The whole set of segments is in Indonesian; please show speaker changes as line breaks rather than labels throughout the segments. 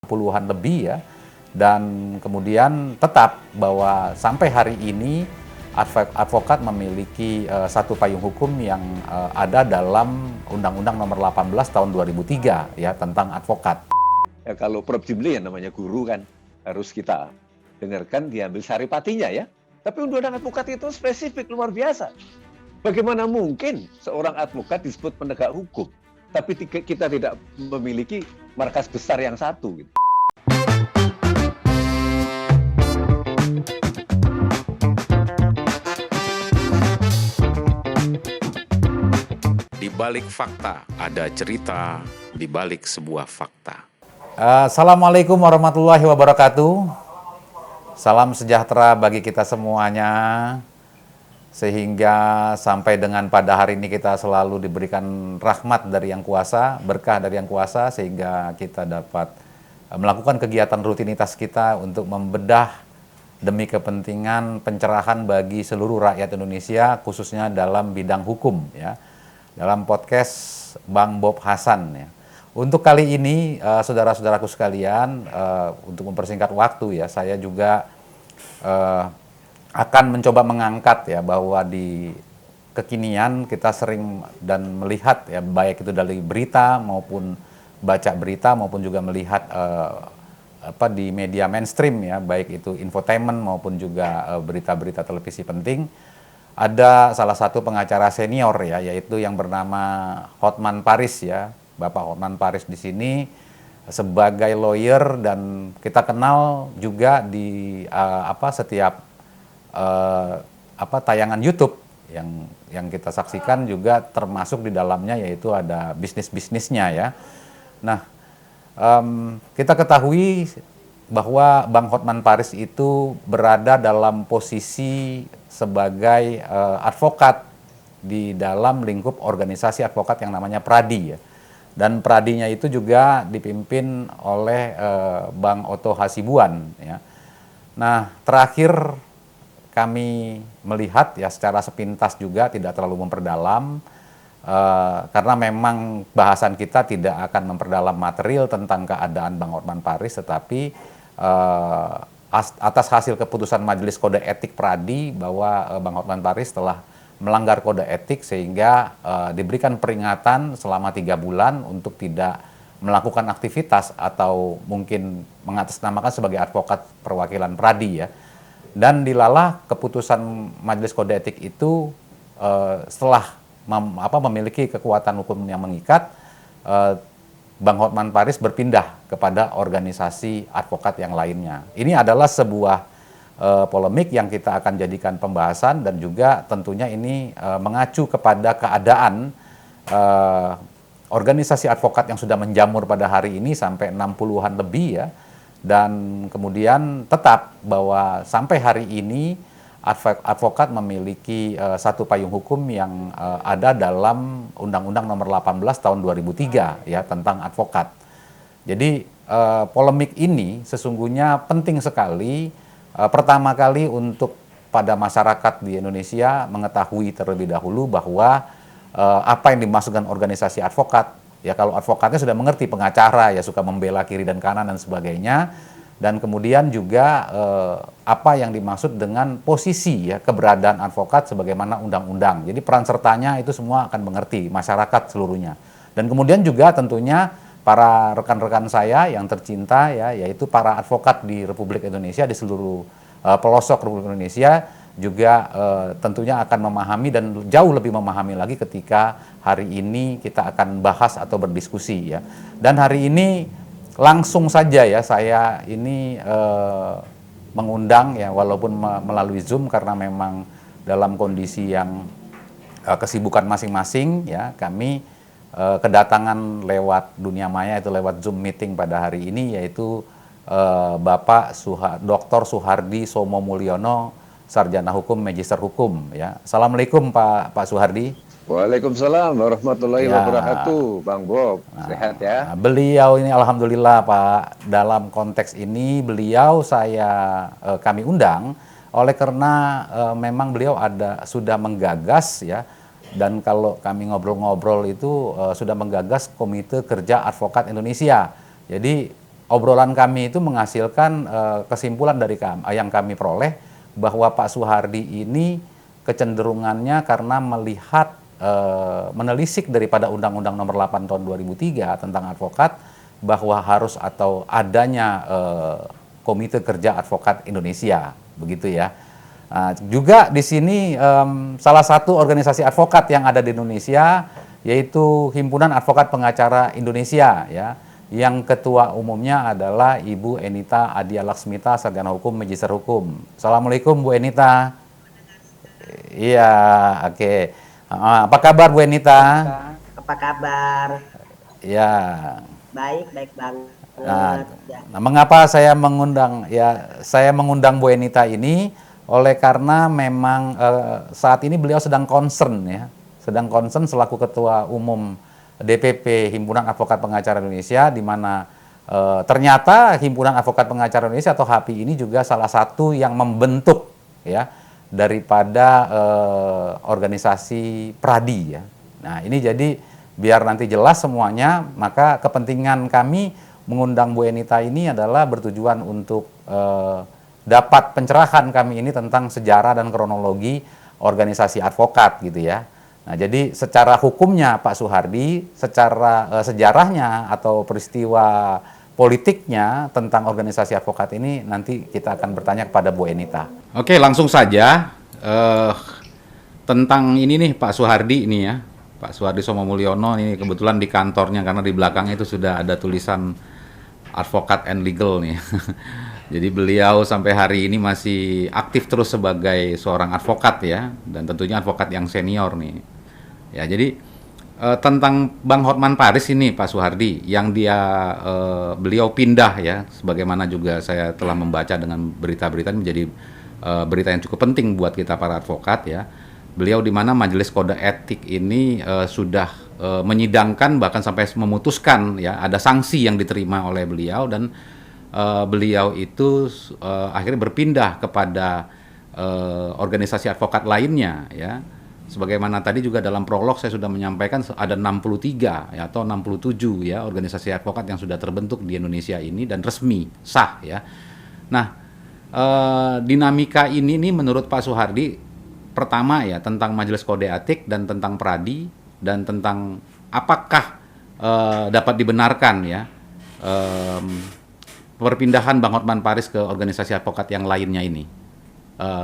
puluhan lebih ya, dan kemudian tetap bahwa sampai hari ini advokat memiliki satu payung hukum yang ada dalam Undang-Undang Nomor 18 Tahun 2003 ya tentang advokat.
Ya, kalau Prof. Jimli yang namanya guru kan harus kita dengarkan, diambil saripatinya ya. Tapi undang-undang advokat itu spesifik luar biasa. Bagaimana mungkin seorang advokat disebut penegak hukum, tapi kita tidak memiliki markas besar yang satu gitu.
Di balik fakta ada cerita di balik sebuah fakta.
Assalamualaikum warahmatullahi wabarakatuh. Salam sejahtera bagi kita semuanya, sehingga sampai dengan pada hari ini kita selalu diberikan rahmat dari Yang Kuasa, berkah dari Yang Kuasa, sehingga kita dapat melakukan kegiatan rutinitas kita untuk membedah demi kepentingan pencerahan bagi seluruh rakyat Indonesia, khususnya dalam bidang hukum ya, dalam podcast Bang Bob Hasan ya. Untuk kali ini, saudara-saudaraku sekalian, untuk mempersingkat waktu ya, saya juga akan mencoba mengangkat ya, bahwa di kekinian kita sering dan melihat ya, baik itu dari berita maupun baca berita maupun juga melihat di media mainstream ya, baik itu infotainment maupun juga berita-berita televisi penting. Ada salah satu pengacara senior ya, yaitu yang bernama Hotman Paris ya. Bapak Hotman Paris di sini sebagai lawyer, dan kita kenal juga di setiap tayangan YouTube yang kita saksikan juga termasuk di dalamnya, yaitu ada bisnisnya ya. Nah, kita ketahui bahwa Bang Hotman Paris itu berada dalam posisi sebagai advokat di dalam lingkup organisasi advokat yang namanya Pradi ya. Dan Pradinya itu juga dipimpin oleh Bang Oto Hasibuan ya. Nah, terakhir kami melihat ya secara sepintas juga, tidak terlalu memperdalam, karena memang bahasan kita tidak akan memperdalam material tentang keadaan Bang Hotman Paris, tetapi atas hasil keputusan Majelis Kode Etik Pradi bahwa Bang Hotman Paris telah melanggar kode etik, sehingga diberikan peringatan selama 3 bulan untuk tidak melakukan aktivitas atau mungkin mengatasnamakan sebagai advokat perwakilan Pradi ya. Dan dilalah keputusan Majelis Kode Etik itu setelah memiliki kekuatan hukum yang mengikat, Bang Hotman Paris berpindah kepada organisasi advokat yang lainnya. Ini adalah sebuah polemik yang kita akan jadikan pembahasan, dan juga tentunya ini mengacu kepada keadaan organisasi advokat yang sudah menjamur pada hari ini sampai 60-an lebih ya, dan kemudian tetap bahwa sampai hari ini advokat memiliki satu payung hukum yang ada dalam Undang-Undang Nomor 18 Tahun 2003 ya tentang advokat. Jadi polemik ini sesungguhnya penting sekali. Pertama kali untuk pada masyarakat di Indonesia mengetahui terlebih dahulu bahwa apa yang dimaksud dengan organisasi advokat. Ya, kalau advokatnya sudah mengerti, pengacara ya, suka membela kiri dan kanan dan sebagainya. Dan kemudian juga apa yang dimaksud dengan posisi ya, keberadaan advokat sebagaimana undang-undang. Jadi peran sertanya itu semua akan mengerti, masyarakat seluruhnya. Dan kemudian juga tentunya para rekan-rekan saya yang tercinta ya, yaitu para advokat di Republik Indonesia, di seluruh pelosok Republik Indonesia juga tentunya akan memahami dan jauh lebih memahami lagi ketika hari ini kita akan bahas atau berdiskusi ya. Dan hari ini langsung saja ya, saya ini mengundang ya, walaupun melalui Zoom karena memang dalam kondisi yang kesibukan masing-masing ya, kami kedatangan lewat dunia maya, itu lewat Zoom meeting pada hari ini, yaitu Bapak Dr. Suhardi Somo Mulyono, Sarjana Hukum, Magister Hukum ya. Assalamualaikum Pak Suhardi.
Waalaikumsalam warahmatullahi wabarakatuh, Bang Bob. Sehat ya?
Beliau ini alhamdulillah Pak, dalam konteks ini beliau kami undang oleh karena memang beliau sudah menggagas ya. Dan kalau kami ngobrol-ngobrol itu sudah menggagas Komite Kerja Advokat Indonesia. Jadi obrolan kami itu menghasilkan kesimpulan dari yang kami peroleh bahwa Pak Soehardi ini kecenderungannya karena melihat menelisik daripada Undang-Undang Nomor 8 Tahun 2003 tentang advokat bahwa harus atau adanya Komite Kerja Advokat Indonesia, begitu ya. Juga di sini salah satu organisasi advokat yang ada di Indonesia yaitu Himpunan Advokat Pengacara Indonesia ya, yang ketua umumnya adalah Ibu Enita Adia Laksmita, Sarjana Hukum, Magister Hukum. Assalamualaikum Bu Enita. Iya, oke. Apa kabar Bu Enita?
Apa kabar?
Ya.
Baik banget.
Nah, mengapa saya mengundang Bu Enita ini? Oleh karena memang saat ini beliau sedang concern selaku Ketua Umum DPP Himpunan Advokat Pengacara Indonesia, di mana ternyata Himpunan Advokat Pengacara Indonesia atau HAPI ini juga salah satu yang membentuk ya daripada organisasi Pradi ya. Nah, ini jadi biar nanti jelas semuanya, maka kepentingan kami mengundang Bu Enita ini adalah bertujuan untuk dapat pencerahan kami ini tentang sejarah dan kronologi organisasi advokat gitu ya. Nah, jadi secara hukumnya Pak Soehardi, secara sejarahnya atau peristiwa politiknya tentang organisasi advokat ini nanti kita akan bertanya kepada Bu Enita.
Oke, langsung saja tentang ini nih Pak Soehardi ini ya. Pak Soehardi Somomulyono ini kebetulan di kantornya, karena di belakangnya itu sudah ada tulisan Advokat and Legal nih. Jadi beliau sampai hari ini masih aktif terus sebagai seorang advokat ya, dan tentunya advokat yang senior nih. Ya, jadi tentang Bang Hotman Paris ini Pak Soehardi, yang beliau pindah ya, sebagaimana juga saya telah membaca dengan berita-berita, menjadi berita yang cukup penting buat kita para advokat ya. Beliau di mana Majelis Kode Etik ini sudah menyidangkan, bahkan sampai memutuskan ya, ada sanksi yang diterima oleh beliau, dan beliau itu akhirnya berpindah kepada organisasi advokat lainnya ya. Sebagaimana tadi juga dalam prolog saya sudah menyampaikan ada 63 ya, atau 67 ya organisasi advokat yang sudah terbentuk di Indonesia ini dan resmi sah ya. Nah, dinamika ini nih menurut Pak Soehardi, pertama ya tentang Majelis Kode Etik dan tentang Pradi, dan tentang apakah dapat dibenarkan ya perpindahan Bang Hotman Paris ke organisasi advokat yang lainnya ini.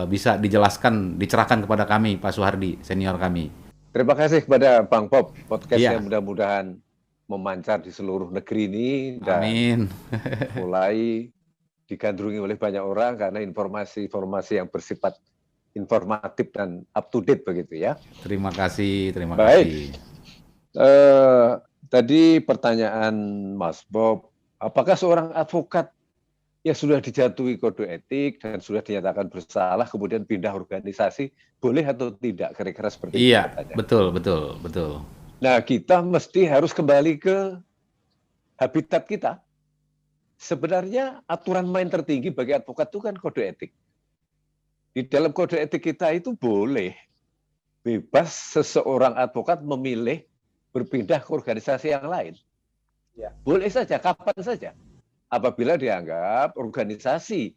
Bisa dijelaskan, dicerahkan kepada kami Pak Soehardi, senior kami.
Terima kasih kepada Bang Bob, podcast
Iya.
yang mudah-mudahan memancar di seluruh negeri ini dan
Amin.
mulai digandrungi oleh banyak orang karena informasi-informasi yang bersifat informatif dan up to date begitu ya.
Terima kasih.
Baik. Tadi pertanyaan Mas Bob, apakah seorang advokat yang sudah dijatuhi kode etik dan sudah dinyatakan bersalah kemudian pindah organisasi boleh atau tidak, kira-kira seperti itu?
Iya, betul.
Nah, kita mesti harus kembali ke habitat kita. Sebenarnya aturan main tertinggi bagi advokat itu kan kode etik. Di dalam kode etik kita itu boleh bebas seseorang advokat memilih berpindah ke organisasi yang lain. Ya. Boleh saja, kapan saja. Apabila dianggap organisasi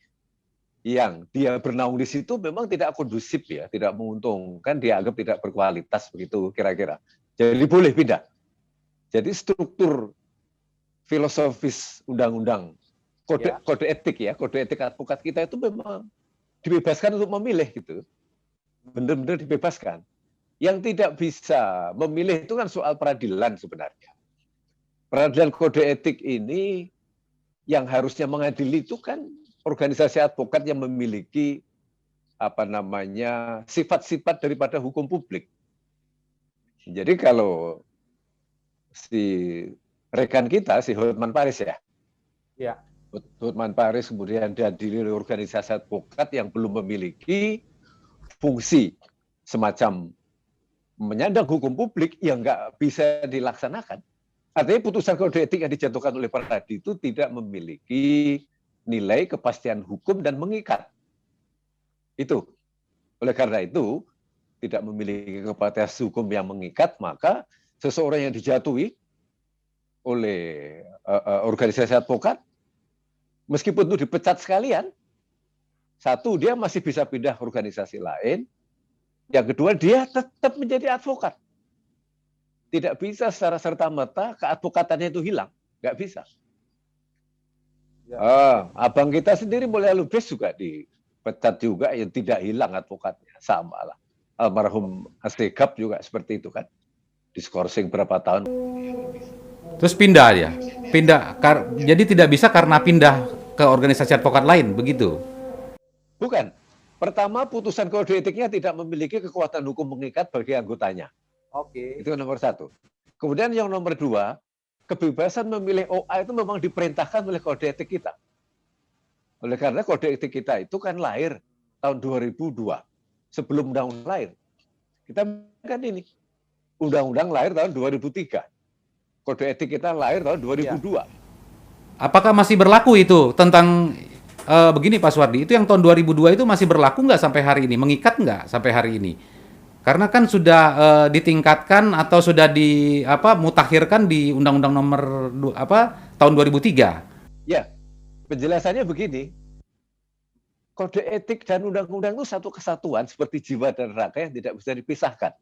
yang dia bernaung di situ memang tidak kondusif ya, tidak menguntungkan, dianggap tidak berkualitas begitu kira-kira. Jadi boleh pindah. Jadi struktur filosofis undang-undang kode etik ya, kode etik advokat kita itu memang dibebaskan untuk memilih gitu. Benar-benar dibebaskan. Yang tidak bisa memilih itu kan soal peradilan sebenarnya. Peradilan kode etik ini yang harusnya mengadili itu kan organisasi advokat yang memiliki sifat-sifat daripada hukum publik. Jadi kalau si rekan kita, si Hotman Paris ya, Hotman Paris kemudian diadili oleh organisasi advokat yang belum memiliki fungsi semacam menyandang hukum publik yang nggak bisa dilaksanakan. Artinya putusan kode etik yang dijatuhkan oleh Pradi itu tidak memiliki nilai kepastian hukum dan mengikat. Itu. Oleh karena itu, tidak memiliki kepastian hukum yang mengikat, maka seseorang yang dijatuhi oleh organisasi advokat Meskipun itu dipecat sekalian, satu, dia masih bisa pindah organisasi lain. Yang kedua, dia tetap menjadi advokat. Tidak bisa secara serta-merta keadvokatannya itu hilang. Nggak bisa. Abang kita sendiri Mulia Lubis juga dipecat juga, yang tidak hilang advokatnya. Sama lah. Almarhum Astegab juga seperti itu kan. Diskorsing berapa tahun.
Terus pindah ya? Jadi tidak bisa karena pindah ke organisasi advokat lain, begitu?
Bukan. Pertama, putusan kode etiknya tidak memiliki kekuatan hukum mengikat bagi anggotanya.
Oke.
Itu nomor satu. Kemudian yang nomor dua, kebebasan memilih OA itu memang diperintahkan oleh kode etik kita. Oleh karena kode etik kita itu kan lahir tahun 2002, sebelum undang-undang lahir. Kita kan ini, undang-undang lahir tahun 2003. Kode etik kita lahir tahun 2002.
Apakah masih berlaku itu tentang begini Pak Suwardi, itu yang tahun 2002 itu masih berlaku nggak sampai hari ini? Mengikat nggak sampai hari ini? Karena kan sudah ditingkatkan atau sudah mutakhirkan di Undang-Undang Nomor tahun 2003.
Ya, penjelasannya begini. Kode etik dan undang-undang itu satu kesatuan seperti jiwa dan raga yang tidak bisa dipisahkan.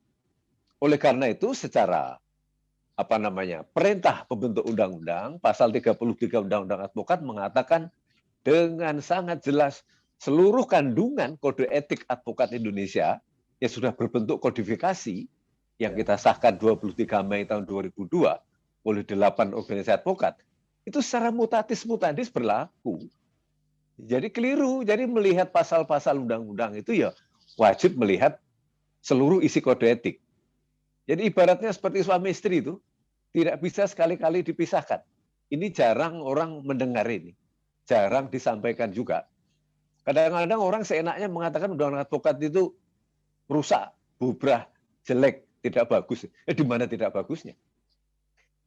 Oleh karena itu secara perintah pembentuk undang-undang, pasal 33 Undang-Undang Advokat mengatakan dengan sangat jelas seluruh kandungan kode etik advokat Indonesia yang sudah berbentuk kodifikasi yang kita sahkan 23 Mei tahun 2002 oleh 8 organisasi advokat, itu secara mutatis mutandis berlaku. Jadi keliru, jadi melihat pasal-pasal undang-undang itu ya wajib melihat seluruh isi kode etik. Jadi ibaratnya seperti suami istri itu, tidak bisa sekali-kali dipisahkan. Ini jarang orang mendengar ini. Jarang disampaikan juga. Kadang-kadang orang seenaknya mengatakan undang-undang advokat itu rusak, bubrah, jelek, tidak bagus. Di mana tidak bagusnya?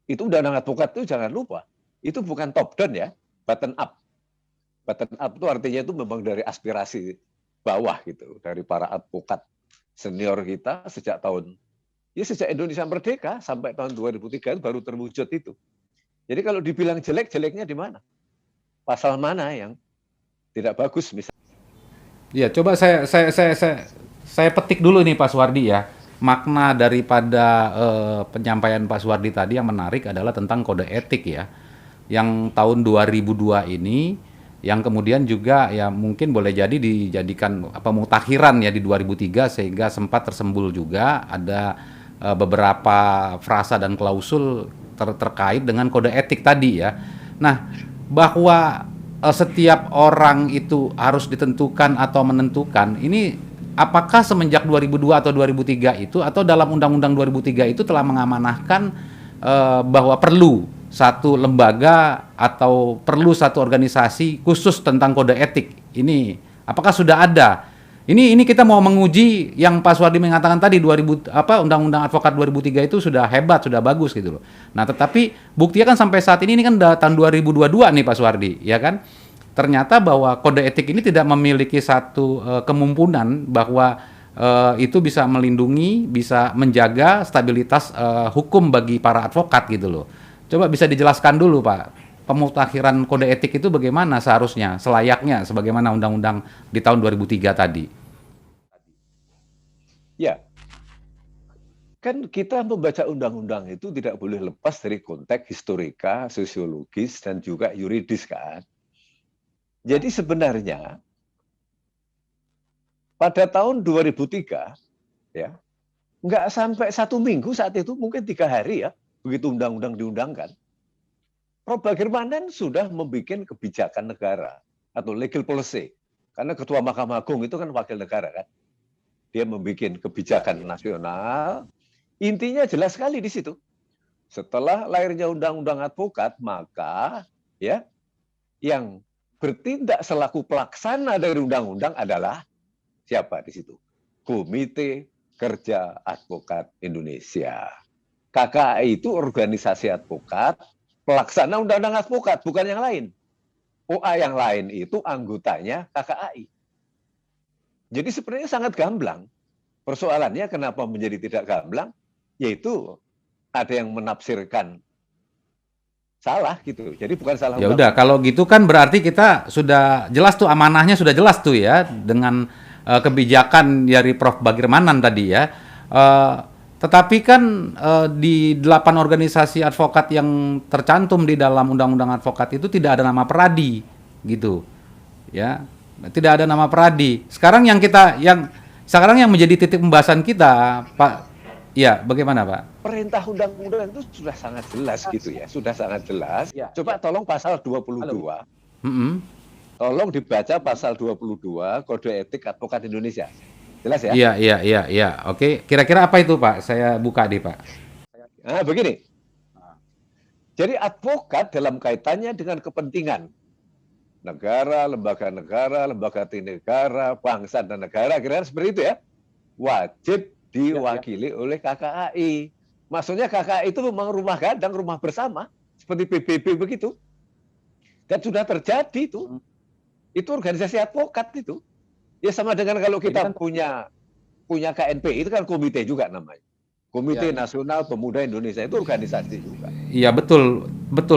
Itu undang-undang advokat itu jangan lupa. Itu bukan top down ya, bottom up. Bottom up itu artinya itu memang dari aspirasi bawah gitu. Dari para advokat senior kita sejak Indonesia merdeka sampai tahun 2003 itu baru terwujud itu. Jadi kalau dibilang jelek, jeleknya di mana? Pasal mana yang tidak bagus misalnya?
Ya, coba saya petik dulu nih Pak Suwardi ya. Makna daripada penyampaian Pak Suwardi tadi yang menarik adalah tentang kode etik ya. Yang tahun 2002 ini yang kemudian juga ya mungkin boleh jadi dijadikan mutakhiran ya di 2003 sehingga sempat tersembul juga ada beberapa frasa dan klausul terkait dengan kode etik tadi ya. Nah, bahwa setiap orang itu harus ditentukan atau menentukan, ini apakah semenjak 2002 atau 2003 itu atau dalam Undang-Undang 2003 itu telah mengamanahkan bahwa perlu satu lembaga atau perlu satu organisasi khusus tentang kode etik? Ini apakah sudah ada? Ini kita mau menguji yang Pak Suwardi mengatakan tadi Undang-Undang Advokat 2003 itu sudah hebat, sudah bagus gitu loh. Nah, tetapi buktinya kan sampai saat ini kan tahun 2022 nih Pak Suwardi, ya kan? Ternyata bahwa kode etik ini tidak memiliki satu kemumpunan bahwa itu bisa melindungi, bisa menjaga stabilitas hukum bagi para advokat gitu loh. Coba bisa dijelaskan dulu Pak, pemutakhiran kode etik itu bagaimana seharusnya, selayaknya sebagaimana undang-undang di tahun 2003 tadi?
Ya, kan kita membaca undang-undang itu tidak boleh lepas dari konteks historika, sosiologis, dan juga yuridis kan. Jadi sebenarnya pada tahun 2003, ya, nggak sampai 1 minggu saat itu, mungkin 3 hari ya, begitu undang-undang diundangkan, Prof. Bagirmanan sudah membuat kebijakan negara atau legal policy. Karena Ketua Mahkamah Agung itu kan wakil negara kan. Dia membuat kebijakan nasional. Intinya jelas sekali di situ. Setelah lahirnya Undang-Undang Advokat, maka ya yang bertindak selaku pelaksana dari undang-undang adalah siapa di situ? Komite Kerja Advokat Indonesia. KKI itu organisasi advokat, pelaksana undang-undang advokat, bukan yang lain. OA yang lain itu anggotanya KKI. Jadi sebenarnya sangat gamblang. Persoalannya kenapa menjadi tidak gamblang? Yaitu ada yang menafsirkan salah gitu. Jadi bukan salah
Ya
undang.
udah, kalau gitu kan berarti kita sudah jelas tuh amanahnya sudah jelas tuh ya dengan kebijakan dari Prof. Bagirmanan tadi ya. Eh, tetapi kan di 8 organisasi advokat yang tercantum di dalam Undang-Undang Advokat itu tidak ada nama Peradi gitu. Ya. Tidak ada nama Peradi. Sekarang yang menjadi titik pembahasan kita, Pak. Ya, bagaimana, Pak?
Perintah undang-undang itu sudah sangat jelas gitu ya, sudah sangat jelas.
Ya,
Coba tolong pasal 22.
Mm-mm.
Tolong dibaca pasal 22 Kode Etik Advokat Indonesia. Jelas ya?
Iya. Oke, kira-kira apa itu, Pak? Saya buka deh, Pak.
Nah, begini. Jadi advokat dalam kaitannya dengan kepentingan negara, lembaga tinggi negara, bangsa dan negara, kira-kira seperti itu ya. Wajib diwakili oleh KKAI. Maksudnya KKAI itu memang rumah gadang, rumah bersama, seperti PBB begitu. Dan sudah terjadi itu. Itu organisasi advokat itu. Ya sama dengan kalau kita punya KNP, itu kan komite juga namanya. Komite Nasional Pemuda Indonesia itu organisasi juga.
Iya, betul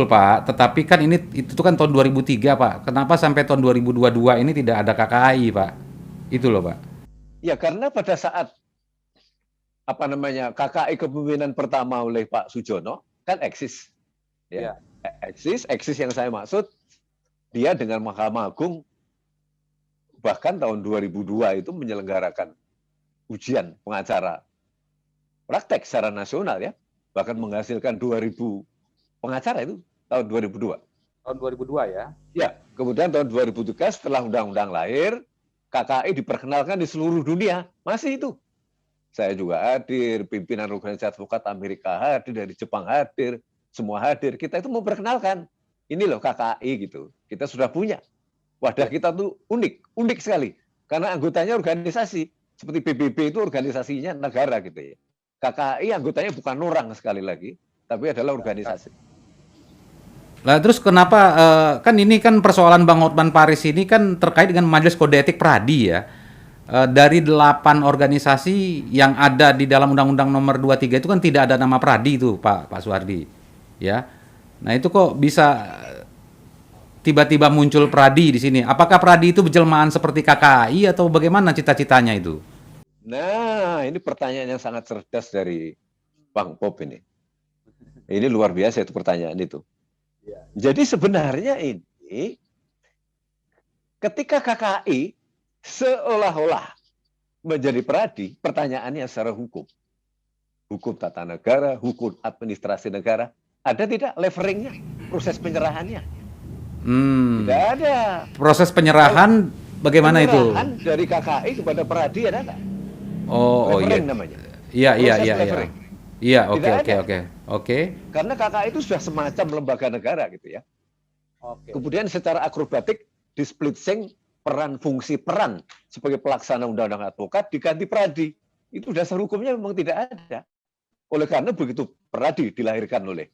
Pak. Tetapi kan itu kan tahun 2003, Pak. Kenapa sampai tahun 2022 ini tidak ada KKI, Pak? Itu loh, Pak.
Ya karena pada saat KKI kepemimpinan pertama oleh Pak Sujono kan eksis. Ya. Eksis yang saya maksud dia dengan Mahkamah Agung bahkan tahun 2002 itu menyelenggarakan ujian pengacara praktek secara nasional ya, bahkan menghasilkan 2000 pengacara itu tahun 2002.
Tahun 2002 ya.
Ya, kemudian tahun 2003 setelah undang-undang lahir, KKI diperkenalkan di seluruh dunia, masih itu. Saya juga hadir, pimpinan organisasi advokat Amerika hadir, dari Jepang hadir, semua hadir. Kita itu memperkenalkan, ini loh KKI gitu. Kita sudah punya. Wadah kita tuh unik sekali. Karena anggotanya organisasi. Seperti PBB itu organisasinya negara gitu ya. KKI anggotanya bukan orang sekali lagi, tapi adalah organisasi.
Lah terus kenapa kan ini kan persoalan Bang Hotman Paris ini kan terkait dengan Majelis Kode Etik Pradi ya. Dari 8 organisasi yang ada di dalam Undang-Undang Nomor 23 itu kan tidak ada nama Pradi itu Pak Suwardi. Ya. Nah, itu kok bisa tiba-tiba muncul Pradi di sini? Apakah Pradi itu berjelmaan seperti KKI atau bagaimana cita-citanya itu?
Nah, ini pertanyaan yang sangat cerdas dari Bang Pop ini. Ini luar biasa itu pertanyaan itu. Jadi sebenarnya ini ketika KKI seolah-olah menjadi Pradi, pertanyaannya secara hukum. Hukum tata negara, hukum administrasi negara, ada tidak leveringnya, proses penyerahannya? Tidak ada.
Proses penyerahan bagaimana
penyerahan
itu?
dari KKI kepada Pradi ada nggak?
Oh iya.
Namanya.
Iya.
Levering.
Iya,
Tidak
oke.
Karena KKI itu sudah semacam lembaga negara gitu ya. Kemudian secara akrobatik displitsing peran fungsi peran sebagai pelaksana undang-undang advokat diganti Pradi. Itu dasar hukumnya memang tidak ada. Oleh karena begitu Pradi dilahirkan oleh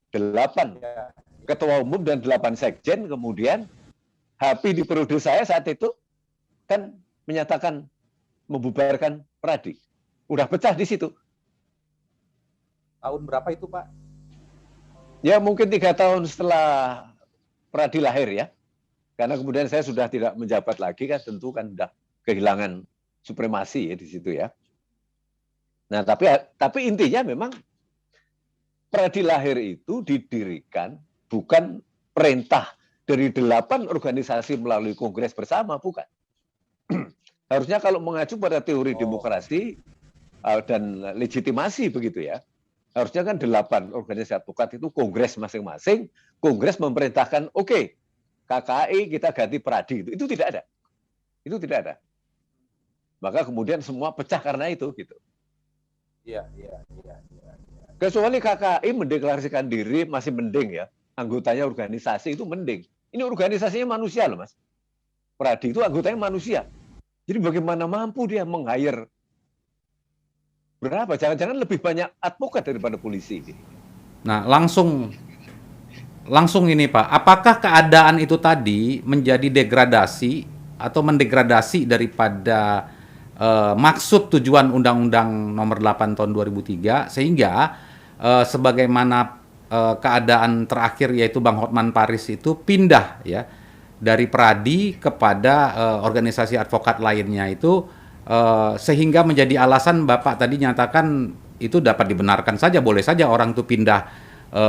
8 ketua umum dan 8 sekjen, kemudian HP di periode saya saat itu kan menyatakan membubarkan Pradi. Udah pecah di situ.
Tahun berapa itu, Pak?
Ya mungkin 3 tahun setelah Pradi lahir ya. Karena kemudian saya sudah tidak menjabat lagi kan, tentu kan sudah kehilangan supremasi ya di situ ya. Nah, tapi intinya memang Pradi lahir itu didirikan bukan perintah dari 8 organisasi melalui kongres bersama, bukan. Harusnya kalau mengacu pada teori demokrasi dan legitimasi begitu ya. Harusnya kan 8 organisasi advokat itu kongres masing-masing, kongres memerintahkan, oke, KKI kita ganti Pradi. Itu tidak ada. Itu tidak ada. Maka kemudian semua pecah karena itu gitu.
Iya.
Kecuali KKI mendeklarasikan diri masih mending ya. Anggotanya organisasi itu mending. Ini organisasinya manusia loh Mas. Pradi itu anggotanya manusia. Jadi bagaimana mampu dia meng-hire berapa? Jangan-jangan lebih banyak advokat daripada polisi.
Nah, langsung ini Pak, apakah keadaan itu tadi menjadi degradasi atau mendegradasi daripada maksud tujuan Undang-Undang Nomor 8 Tahun 2003 sehingga sebagaimana keadaan terakhir yaitu Bang Hotman Paris itu pindah ya dari Pradi kepada organisasi advokat lainnya itu sehingga menjadi alasan Bapak tadi nyatakan itu dapat dibenarkan saja, boleh saja orang itu pindah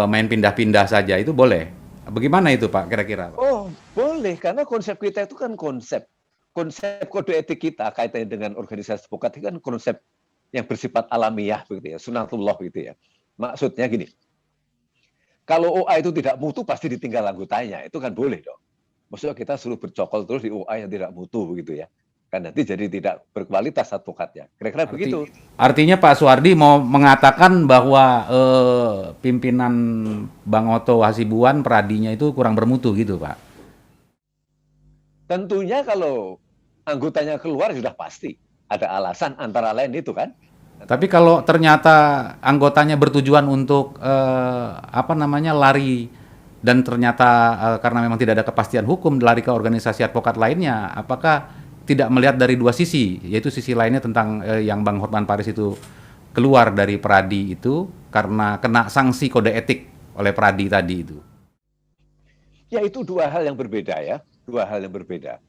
main pindah-pindah saja, itu boleh. Bagaimana itu Pak kira-kira?
Oh, boleh, karena konsep kita itu kan konsep kode etik kita kaitannya dengan organisasi advokat itu kan konsep yang bersifat alamiah begitu ya, sunatullah gitu ya. Maksudnya gini, kalau OA itu tidak mutu pasti ditinggal anggotanya, itu kan boleh dong. Maksudnya kita suruh bercokol terus di OA yang tidak mutu begitu ya. Kan nanti jadi tidak berkualitas advokatnya. Kira-kira begitu.
Artinya Pak Suwardi mau mengatakan bahwa pimpinan Bang Oto Hasibuan Pradinya itu kurang bermutu gitu Pak?
Tentunya kalau anggotanya keluar sudah pasti ada alasan antara lain itu kan.
Tapi kalau ternyata anggotanya bertujuan untuk lari dan ternyata karena memang tidak ada kepastian hukum lari ke organisasi advokat lainnya, apakah tidak melihat dari dua sisi, yaitu sisi lainnya tentang yang Bang Hotman Paris itu keluar dari Pradi itu karena kena sanksi kode etik oleh Pradi tadi itu?
Ya itu dua hal yang berbeda ya, dua hal yang berbeda.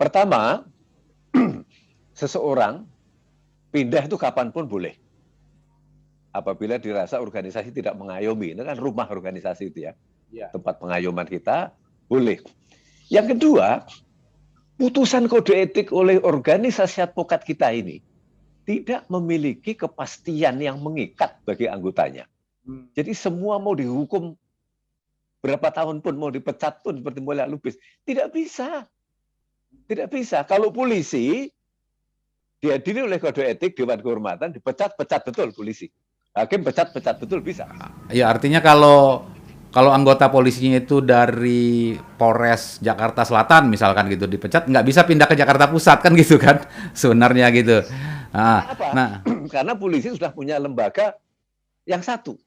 Pertama, seseorang pindah itu kapanpun boleh. Apabila dirasa organisasi tidak mengayomi, itu kan rumah organisasi itu ya, tempat pengayoman kita, boleh. Yang kedua, putusan kode etik oleh organisasi advokat kita ini tidak memiliki kepastian yang mengikat bagi anggotanya. Jadi semua mau dihukum berapa tahun pun, mau dipecat pun seperti Mulia Lubis, tidak bisa. Tidak bisa. Kalau polisi dihadiri oleh kode etik Dewan Kehormatan, dipecat betul polisi. Hakim pecat betul bisa.
Ya artinya kalau anggota polisinya itu dari Polres Jakarta Selatan misalkan gitu dipecat, nggak bisa pindah ke Jakarta Pusat kan gitu kan sebenarnya gitu.
Nah, karena polisi sudah punya lembaga yang satu,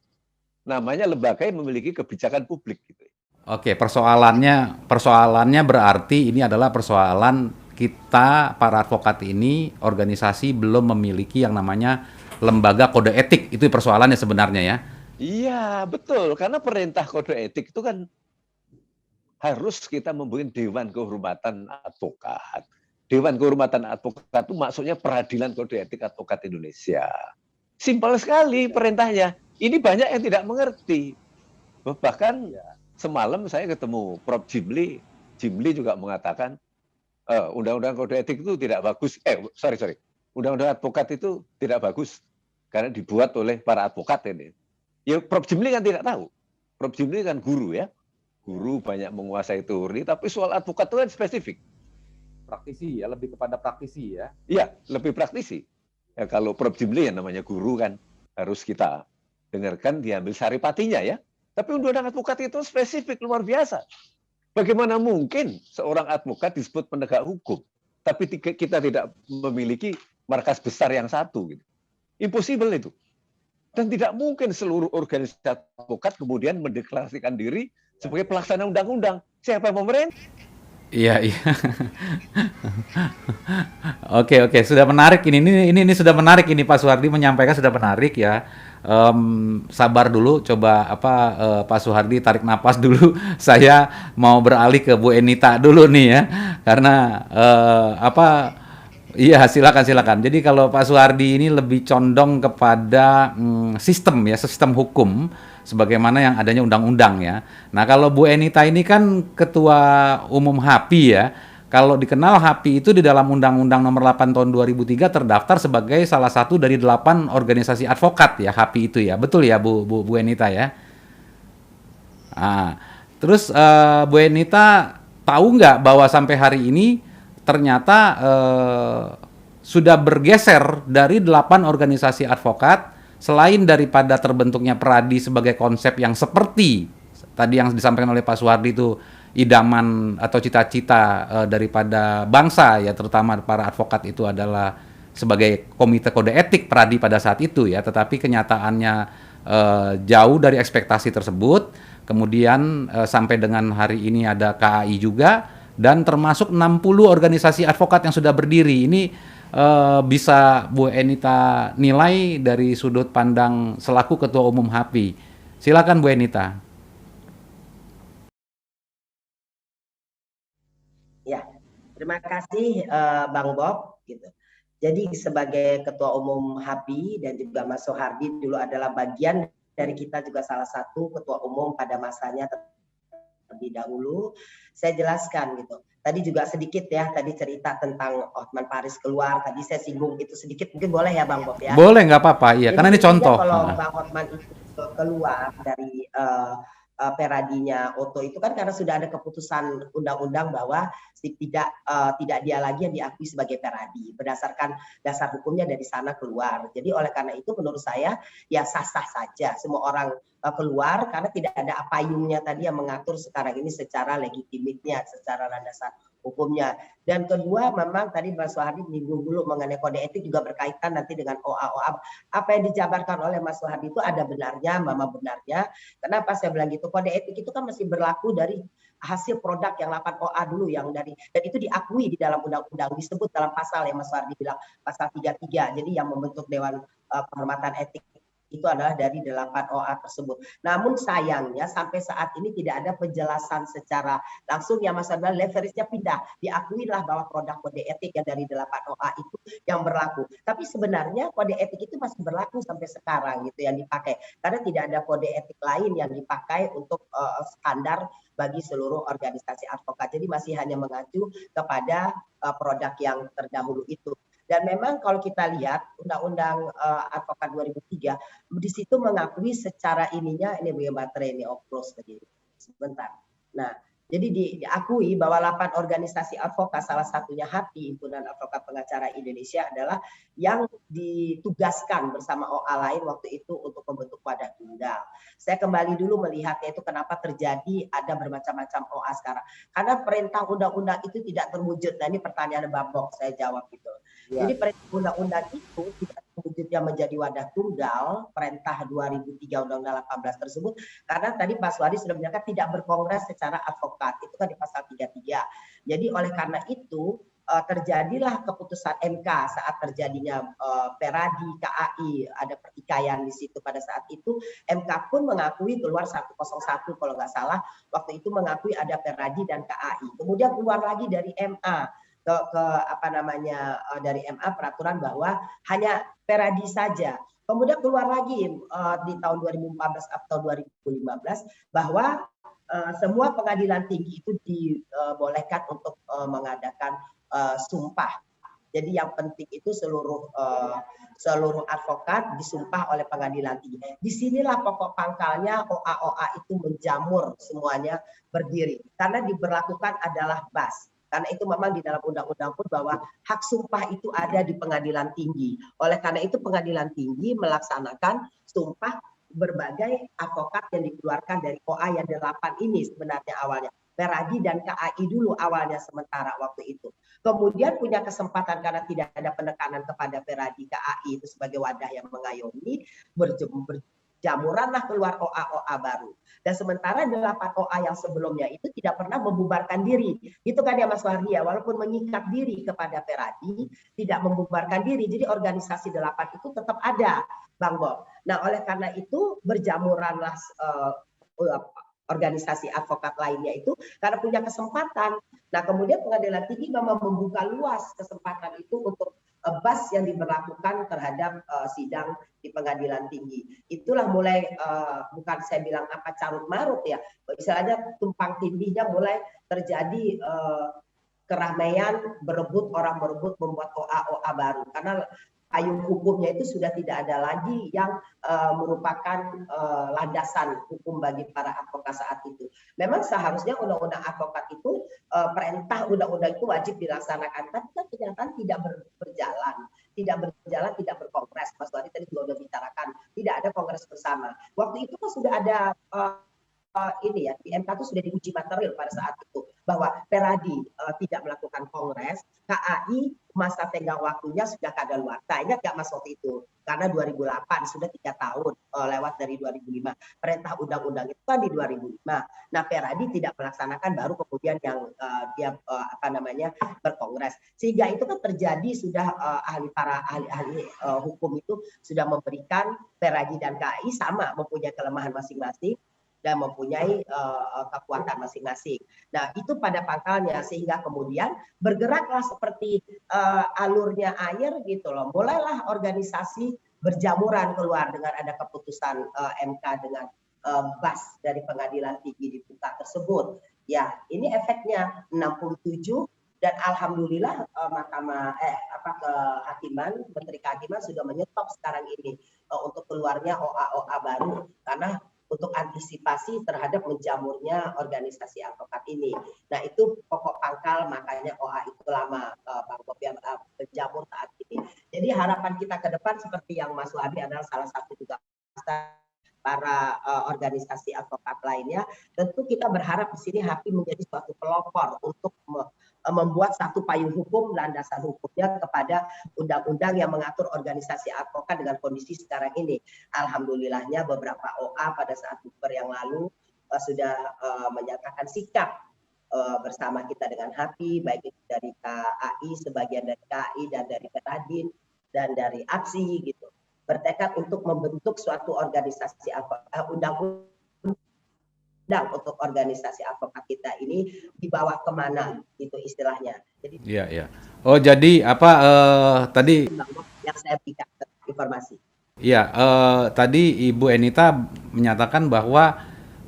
namanya lembaga yang memiliki kebijakan publik gitu.
Oke, persoalannya berarti ini adalah persoalan kita para advokat ini organisasi belum memiliki yang namanya lembaga kode etik, itu persoalannya sebenarnya ya.
Iya, betul. Karena perintah kode etik itu kan harus kita membuat Dewan Kehormatan Advokat. Dewan Kehormatan Advokat itu maksudnya Peradilan Kode Etik Advokat Indonesia. Simpel sekali perintahnya. Ini banyak yang tidak mengerti. Bahkan semalam saya ketemu Prof. Jimli. Jimli juga mengatakan undang-undang kode etik itu tidak bagus. Undang-undang advokat itu tidak bagus karena dibuat oleh para advokat ini. Ya Prof. Jimli kan tidak tahu. Prof. Jimli kan guru ya. Guru banyak menguasai teori, tapi soal advokat itu kan spesifik.
Praktisi ya, lebih kepada praktisi ya.
Iya, lebih praktisi. Ya, kalau Prof. Jimli yang namanya guru kan harus kita dengarkan, diambil saripatinya ya. Tapi undang-undang advokat itu spesifik, luar biasa. Bagaimana mungkin seorang advokat disebut penegak hukum, tapi kita tidak memiliki markas besar yang satu gitu. Impossible itu. Dan tidak mungkin seluruh organisasi advokat kemudian mendeklarasikan diri sebagai pelaksana undang-undang. Siapa yang pemerintah?
Iya. Oke, sudah menarik ini sudah menarik ini Pak Suhardi menyampaikan sudah menarik ya. Sabar dulu, coba Pak Suhardi tarik napas dulu. Saya mau beralih ke Bu Enita dulu nih ya, karena iya silakan. Jadi kalau Pak Suhardi ini lebih condong kepada sistem hukum sebagaimana yang adanya undang-undang ya. Nah kalau Bu Enita ini kan ketua umum HAPI ya. Kalau dikenal HAPI itu di dalam Undang-Undang Nomor 8 Tahun 2003 terdaftar sebagai salah satu dari 8 organisasi advokat ya HAPI itu ya. Betul ya Bu Enita ya. Nah, terus Bu Enita tahu nggak bahwa sampai hari ini ternyata sudah bergeser dari 8 organisasi advokat selain daripada terbentuknya Pradi sebagai konsep yang seperti tadi yang disampaikan oleh Pak Suhardi itu idaman atau cita-cita daripada bangsa ya, terutama para advokat itu adalah sebagai komite kode etik Pradi pada saat itu ya, tetapi kenyataannya jauh dari ekspektasi tersebut. Kemudian sampai dengan hari ini ada KAI juga dan termasuk 60 organisasi advokat yang sudah berdiri. Ini bisa Bu Enita nilai dari sudut pandang selaku Ketua Umum HAPI. Silakan Bu Enita.
Ya, terima kasih Bang Bob. Gitu. Jadi sebagai Ketua Umum HAPI dan juga Mas Soehardi dulu adalah bagian dari kita juga salah satu Ketua Umum pada masanya terlebih dahulu. Saya jelaskan gitu. Tadi juga sedikit ya, tadi cerita tentang Hotman Paris keluar. Tadi saya singgung itu sedikit, mungkin boleh ya Bang Bob ya?
Boleh, nggak apa-apa, iya.
Jadi
Karena ini contoh.
kalau Bang Hotman itu keluar dari peradinya Otto itu kan karena sudah ada keputusan undang-undang bahwa tidak dia lagi yang diakui sebagai peradi berdasarkan dasar hukumnya dari sana keluar. Jadi oleh karena itu menurut saya ya sah-sah saja semua orang keluar karena tidak ada payungnya tadi yang mengatur sekarang ini secara legitimnya, secara landasan hukumnya. Dan kedua memang tadi Mas Soehardi menyinggung dulu mengenai kode etik juga berkaitan nanti dengan OA. Apa yang dijabarkan oleh Mas Soehardi itu ada benarnya, mama benarnya. Kenapa saya bilang gitu? Kode etik itu kan masih berlaku dari hasil produk yang 8 OA dulu yang dari dan itu diakui di dalam undang-undang disebut dalam pasal yang Mas Soehardi bilang pasal 33. Jadi yang membentuk Dewan Penghormatan Etik itu adalah dari 8 OA tersebut. Namun sayangnya sampai saat ini tidak ada penjelasan secara langsung yang Mas Soehardi leverage-nya pindah. Diakuilah bahwa produk kode etik yang dari 8 OA itu yang berlaku. Tapi sebenarnya kode etik itu masih berlaku sampai sekarang gitu yang dipakai. Karena tidak ada kode etik lain yang dipakai untuk standar bagi seluruh organisasi advokat. Jadi masih hanya mengacu kepada produk yang terdahulu itu. Dan memang kalau kita lihat Undang-Undang Advokat 2003 di situ mengakui secara ininya ini baterai ini close tadi sebentar. Nah, jadi diakui bahwa 8 organisasi advokat salah satunya HAPI Himpunan Advokat Pengacara Indonesia adalah yang ditugaskan bersama OA lain waktu itu untuk membentuk wadah tunggal. Saya kembali dulu melihatnya itu kenapa terjadi ada bermacam-macam OA sekarang. Karena perintah undang-undang itu tidak terwujud. Nah ini pertanyaan Babok saya jawab itu. Ya. Jadi perintah undang-undang itu tidak terwujudnya menjadi wadah tunggal, perintah 2003 Undang-Undang 18 tersebut, karena tadi Pak Soehardi sudah menyatakan tidak berkongres secara advokat, itu kan di pasal 33. Jadi oleh karena itu terjadilah keputusan MK saat terjadinya Peradi, KAI, ada pertikaian di situ pada saat itu, MK pun mengakui keluar 101 kalau nggak salah, waktu itu mengakui ada Peradi dan KAI. Kemudian keluar lagi dari MA, dari MA peraturan bahwa hanya Peradi saja. Kemudian keluar lagi di tahun 2014 atau 2015 bahwa semua pengadilan tinggi itu dibolehkan untuk mengadakan sumpah. Jadi yang penting itu seluruh advokat disumpah oleh pengadilan tinggi. Disinilah pokok pangkalnya OA itu menjamur semuanya berdiri karena diberlakukan adalah BAS. Karena itu memang di dalam undang-undang pun bahwa hak sumpah itu ada di pengadilan tinggi. Oleh karena itu pengadilan tinggi melaksanakan sumpah berbagai advokat yang dikeluarkan dari OA yang 8 ini sebenarnya awalnya. Peradi dan KAI dulu awalnya sementara waktu itu. Kemudian punya kesempatan karena tidak ada penekanan kepada Peradi KAI itu sebagai wadah yang mengayomi, berjamuranlah keluar OA baru. Dan sementara 8 OA yang sebelumnya itu tidak pernah membubarkan diri. Itu kan ya Mas Soehardi ya, walaupun mengikat diri kepada Peradi, tidak membubarkan diri. Jadi organisasi 8 itu tetap ada, Bang Bob. Nah oleh karena itu berjamuranlah organisasi advokat lainnya itu karena punya kesempatan. Nah kemudian pengadilan tinggi memang membuka luas kesempatan itu untuk BAS yang diberlakukan terhadap sidang di pengadilan tinggi. Itulah mulai bukan saya bilang apa carut marut ya, istilahnya tumpang tindihnya mulai terjadi keramaian orang berebut membuat OA baru karena payung hukumnya itu sudah tidak ada lagi yang merupakan landasan hukum bagi para advokat saat itu. Memang seharusnya undang-undang advokat itu perintah undang-undang itu wajib dilaksanakan, tapi kan kenyataan tidak berjalan, tidak berkongres. Mas Soehardi tadi juga sudah bicarakan, tidak ada kongres bersama. Waktu itu kan sudah ada ini ya, di MK itu sudah diuji material pada saat itu bahwa Peradi tidak melakukan kongres, KAI masa tenggang waktunya sudah kadaluarsa. Ingat nggak Mas waktu itu? Karena 2008 sudah 3 tahun lewat dari 2005. Perintah undang-undang itu kan di 2005. Nah, Peradi tidak melaksanakan, baru kemudian yang dia berkongres. Sehingga itu kan terjadi, sudah para ahli hukum itu sudah memberikan Peradi dan KAI sama mempunyai kelemahan masing-masing dan mempunyai kekuatan masing-masing. Nah, itu pada pangkalnya, sehingga kemudian bergeraklah seperti alurnya air gitu loh. Mulailah organisasi berjamuran keluar dengan ada keputusan MK dengan bas dari pengadilan tinggi dibuka tersebut. Ya, ini efeknya 67, dan alhamdulillah kehakiman, Menteri Kehakiman sudah menyetop sekarang ini untuk keluarnya OA-OA baru, karena untuk antisipasi terhadap menjamurnya organisasi advokat ini. Nah, itu pokok pangkal, makanya OA itu lama Bang Bob yang menjamur saat ini. Jadi harapan kita ke depan seperti yang Mas Wabi adalah salah satu juga para organisasi advokat lainnya. Tentu kita berharap di sini HAPI menjadi suatu pelopor untuk membuat satu payung hukum, landasan hukumnya kepada undang-undang yang mengatur organisasi advokat dengan kondisi sekarang ini. Alhamdulillahnya beberapa OA pada saat bukber yang lalu sudah menyatakan sikap bersama kita dengan HAPI, baik itu dari KAI, sebagian dari KAI, dan dari Peradin, dan dari APSI gitu. Bertekad untuk membentuk suatu organisasi undang-undang untuk organisasi advokat kita ini dibawa kemana gitu istilahnya. Jadi
Iya. Oh, jadi tadi
yang saya berikan informasi.
Iya, tadi Ibu Enita menyatakan bahwa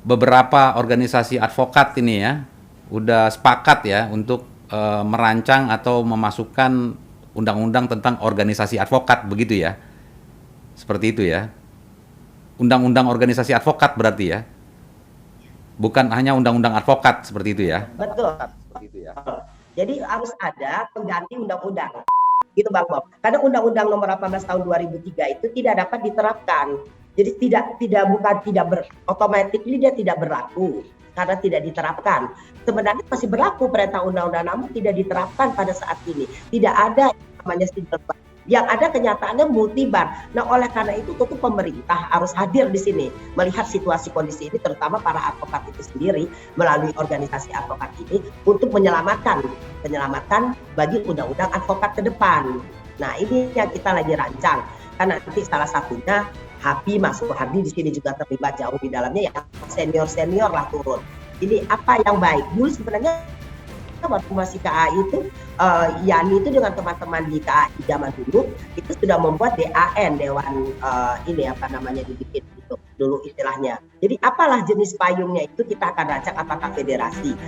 beberapa organisasi advokat ini ya udah sepakat ya untuk merancang atau memasukkan undang-undang tentang organisasi advokat, begitu ya? Seperti itu ya? Undang-undang organisasi advokat berarti ya? Bukan hanya undang-undang advokat, seperti itu ya?
Betul. Jadi harus ada pengganti undang-undang. Gitu Bang Bob. Karena Undang-Undang Nomor 18 Tahun 2003 itu tidak dapat diterapkan. Jadi otomatis dia tidak berlaku karena tidak diterapkan. Sebenarnya masih berlaku perintah undang-undang, namun tidak diterapkan pada saat ini. Tidak ada namanya single bar. Yang ada kenyataannya multibar. Nah, oleh karena itu tentu pemerintah harus hadir di sini melihat situasi kondisi ini, terutama para advokat itu sendiri melalui organisasi advokat ini untuk menyelamatkan bagi undang-undang advokat ke depan. Nah, ini yang kita lagi rancang. Karena nanti salah satunya HAPI, Mas Suhardi di sini juga terlibat jauh di dalamnya, ya senior lah turun. Ini apa yang baik? Dulu sebenarnya waktu masih KAI itu Yani itu dengan teman-teman di KAI zaman dulu itu sudah membuat DAN, Dewan dibikin gitu dulu istilahnya. Jadi apalah jenis payungnya itu kita akan rancang, apakah federasi.